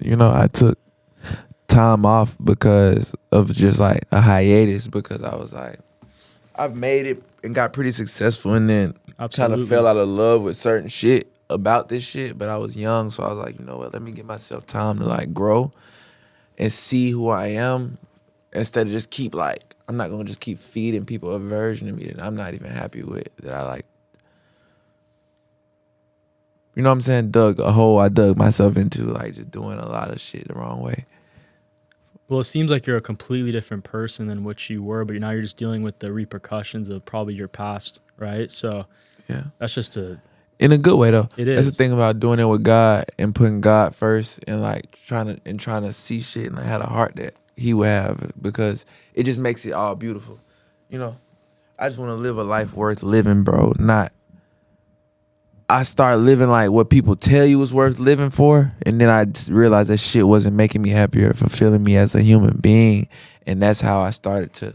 you know, I took time off because of just like a hiatus because I was like, I've made it and got pretty successful and then kind of fell out of love with certain shit about this shit, but I was young, so I was like, you know what, let me give myself time to like grow and see who I am instead of just keep like, I'm not gonna just keep feeding people a version of me that I'm not even happy with, that I like, you know what I'm saying, I dug myself into like just doing a lot of shit the wrong way. Well, it seems like you're a completely different person than what you were, but now you're just dealing with the repercussions of probably your past, right? So yeah, that's just in a good way though. It is. That's the thing about doing it with God and putting God first and like trying to see shit and like have a heart that He would have, because it just makes it all beautiful. You know, I just want to live a life worth living, bro. I start living like what people tell you is worth living for, and then I just realized that shit wasn't making me happier, fulfilling me as a human being, and that's how I started to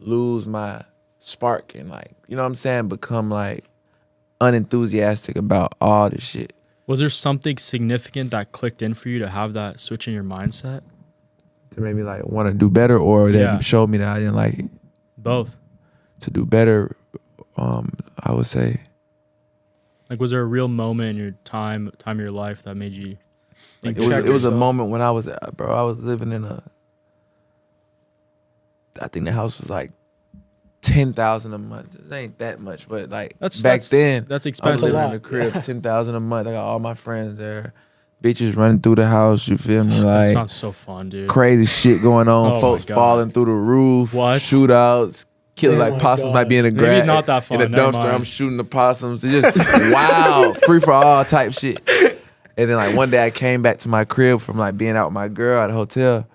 lose my spark and like, you know what I'm saying, become like unenthusiastic about all this shit. Was there something significant that clicked in for you to have that switch in your mindset? To make me like want to do better, or that showed me that I didn't like it? Both. To do better, I would say. Like, was there a real moment in your time of your life that made you think? It was a moment when I was living in I think the house was like $10,000 a month. It ain't that much, but like back then, that's expensive. I was living in the crib, $10,000 a month. I got all my friends there, bitches running through the house. You feel me? Like, that sounds so fun, dude. Crazy shit going on. Folks falling through the roof. What? Shootouts. Killing like possums might be in the grass. Maybe not that fun. In the dumpster, I'm shooting the possums. It's just wild, free for all type shit. And then like one day I came back to my crib from like being out with my girl at the hotel,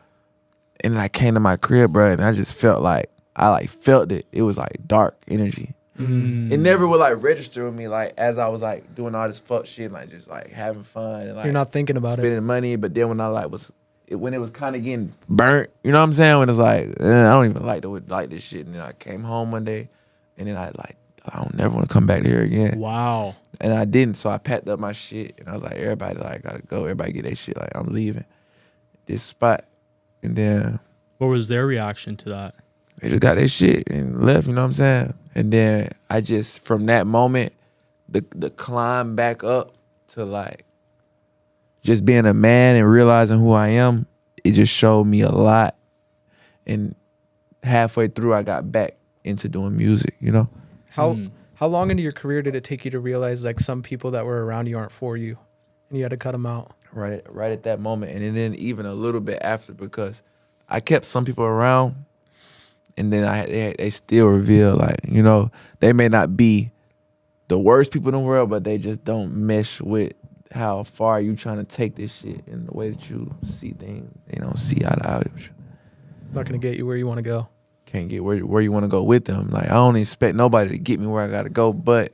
and then I came to my crib, bro, and I just felt like I felt it. It was like dark energy. It never would like register with me like as I was like doing all this fuck shit, like just like having fun and like you're not thinking about spending money. But then when I like when it was kind of getting burnt, you know what I'm saying? When it's like, I don't even like this shit. And then I came home one day, and then I don't never want to come back here again. Wow. And I didn't, so I packed up my shit, and I was like, everybody like gotta go. Everybody get their shit. Like, I'm leaving this spot. And then what was their reaction to that? They just got their shit and left. You know what I'm saying? And then I just, from that moment, the climb back up to like just being a man and realizing who I am, it just showed me a lot. And halfway through, I got back into doing music, you know? How long into your career did it take you to realize like some people that were around you aren't for you and you had to cut them out? Right at that moment. And then even a little bit after, because I kept some people around, and then they still reveal, like, you know, they may not be the worst people in the world, but they just don't mesh with how far you trying to take this shit and the way that you see things. They don't see eye to eye with you. Not gonna get you where you want to go. Can't get where you want to go with them. Like, I don't expect nobody to get me where I gotta go, but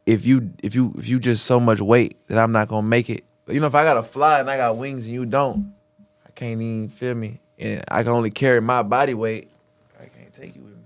if you just so much weight that I'm not gonna make it. You know, if I gotta fly and I got wings and you don't, I can't even, feel me. And I can only carry my body weight. I can't take you with me.